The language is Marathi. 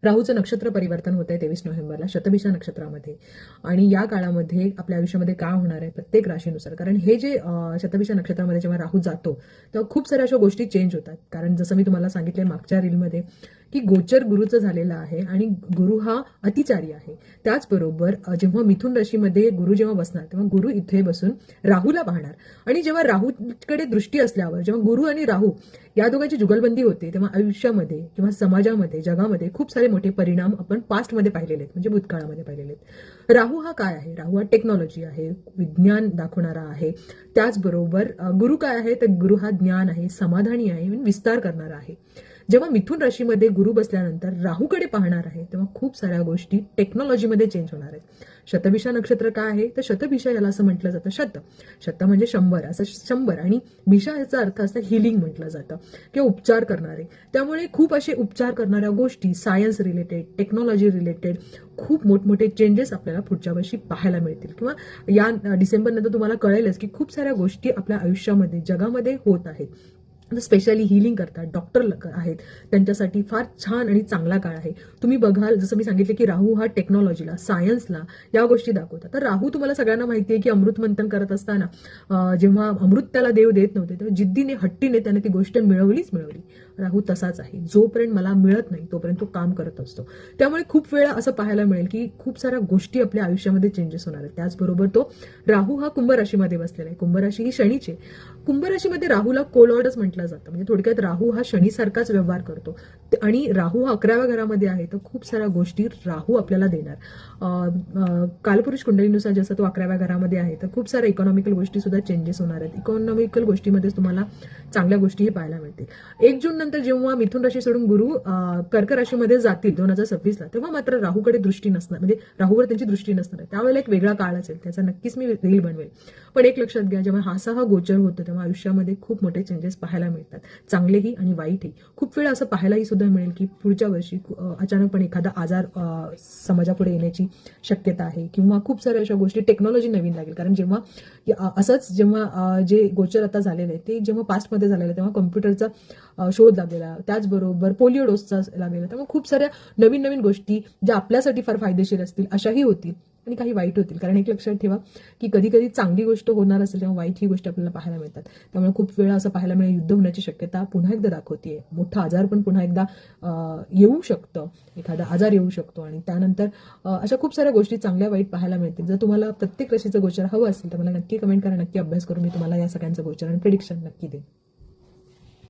राहूचं नक्षत्र परिवर्तन होत आहे 23 नोव्हेंबरला शतभिषा नक्षत्रामध्ये. आणि या काळामध्ये आपल्या आयुष्यामध्ये काय होणार आहे प्रत्येक राशीनुसार, कारण हे जे शतभिषा नक्षत्रामध्ये जेव्हा राहू जातो तेव्हा खूप साऱ्या अशा गोष्टी चेंज होतात. कारण जसं मी तुम्हाला सांगितले मागच्या रीलमध्ये की गोचर गुरुचं झालेलं आहे आणि गुरु हा अतिचारी आहे. त्याचबरोबर जेव्हा मिथुन राशीमध्ये गुरु जेव्हा बसणार तेव्हा गुरु इथे बसून राहूला पाहणार. आणि जेव्हा राहूकडे दृष्टी असल्यावर जेव्हा गुरु आणि राहू या दोघांची जुगलबंदी होते तेव्हा आयुष्यामध्ये किंवा समाजामध्ये जगामध्ये खूप सारे मोठे परिणाम आपण पास्टमध्ये पाहिलेले आहेत, म्हणजे भूतकाळामध्ये पाहिलेले आहेत. राहू हा काय आहे? राहू हा टेक्नॉलॉजी आहे, विज्ञान दाखवणारा आहे. त्याचबरोबर गुरु काय आहे? तर गुरु हा ज्ञान आहे, समाधानी आहे, विस्तार करणारा आहे. जेव्हा मिथुन राशीमध्ये गुरु बसल्यानंतर राहूकडे पाहणार आहे तेव्हा खूप साऱ्या गोष्टी टेक्नॉलॉजीमध्ये चेंज होणार आहेत. शतभिषा नक्षत्र काय आहे? तर शतभिषा याला असं म्हटलं जातं, शत म्हणजे 100, असं 100 आणि भिषा याचा अर्थ असं हिलिंग म्हटलं जातं किंवा उपचार करणारे. त्यामुळे खूप असे उपचार करणाऱ्या गोष्टी सायन्स रिलेटेड, टेक्नॉलॉजी रिलेटेड खूप मोठमोठे चेंजेस आपल्याला पुढच्या वर्षी पाहायला मिळतील. किंवा या डिसेंबरनंतर तुम्हाला कळेलच की खूप साऱ्या गोष्टी आपल्या आयुष्यामध्ये जगामध्ये होत आहेत. स्पेशली हिलिंग करतात डॉक्टर आहेत त्यांच्यासाठी फार छान आणि चांगला काळ आहे. तुम्ही बघाल जसं मी सांगितलं की राहू हा टेक्नॉलॉजीला, सायन्सला या गोष्टी दाखवतात. तर राहू तुम्हाला सगळ्यांना माहिती आहे की अमृत मंथन करत असताना जेव्हा अमृत त्याला देव देत नव्हते तेव्हा जिद्दीने हट्टीने त्याने ती गोष्ट मिळवली. राहू तसाच आहे, जोपर्यंत मला मिळत नाही तोपर्यंत तो काम करत असतो. त्यामुळे खूप वेळा असं पाहायला मिळेल की खूप साऱ्या गोष्टी आपल्या आयुष्यामध्ये चेंजेस होणार आहेत. त्याचबरोबर तो राहू हा कुंभ राशीमध्ये बसलेला आहे. कुंभ राशी ही शनीची. कुंभ राशीमध्ये राहूला कोलॉर्डच म्हटलं जातं, म्हणजे थोडक्यात राहू हा शनीसारखाच व्यवहार करतो. आणि राहू हा 11व्या घरामध्ये आहे तर खूप साऱ्या गोष्टी राहू आपल्याला देणार. कालपुरुष कुंडलीनुसार जसं तो 11व्या घरामध्ये आहे तर खूप साऱ्या इकॉनॉमिकल गोष्टी सुद्धा चेंजेस होणार आहेत. इकॉनॉमिकल गोष्टीमध्ये तुम्हाला चांगल्या गोष्टीही पाहायला मिळतील. 1 जून नंतर जेव्हा मिथुन राशी सोडून गुरु कर्क राशीमध्ये जातील 2026ला तेव्हा मात्र राहूकडे दृष्टी नसणार, म्हणजे राहूवर त्यांची दृष्टी नसणार आहे. त्यावेळेला एक वेगळा काळ असेल, त्याचा नक्कीच मी रील बनवेल. पण एक लक्षात घ्या, जेव्हा हा गोचर होतो तेव्हा आयुष्यामध्ये खूप मोठे चेंजेस पाहायला मिळतात, चांगलेही आणि वाईटही. खूप वेळा असं पाहायलाही सुद्धा मिळेल की पुढच्या वर्षी अचानकपणे एखादा आजार समाजापुढे येण्याची शक्यता आहे किंवा खूप साऱ्या अशा गोष्टी टेक्नॉलॉजी नवीन लागेल. कारण जेव्हा असंच जेव्हा जे गोचर आता झालेलं आहे ते जेव्हा पास्टमध्ये झालेलं आहे तेव्हा कम्प्युटरचा शोध लागलेला, त्याचबरोबर पोलिओ डोसचा लागलेला. त्यामुळे खूप साऱ्या नवीन नवीन गोष्टी ज्या आपल्यासाठी फार फायदेशीर असतील अशाही होतील आणि काही वाईट होतील. कारण एक लक्षात ठेवा की कधी कधी चांगली गोष्ट होणार असेल तेव्हा वाईट ही गोष्ट आपल्याला पाहायला मिळतात. त्यामुळे खूप वेळा असं पाहायला मिळेल युद्ध होण्याची शक्यता पुन्हा एकदा दाखवते. मोठा आजार पण पुन्हा एकदा येऊ शकतं, एखादा आजार येऊ शकतो आणि त्यानंतर अशा खूप साऱ्या गोष्टी चांगल्या वाईट पाहायला मिळतील. जर तुम्हाला प्रत्येक राशीचं गोचर हवं असेल तर मला नक्की कमेंट करा, नक्की अभ्यास करून मी तुम्हाला या सगळ्यांचं गोचर आणि प्रिडिक्शन नक्की देईन.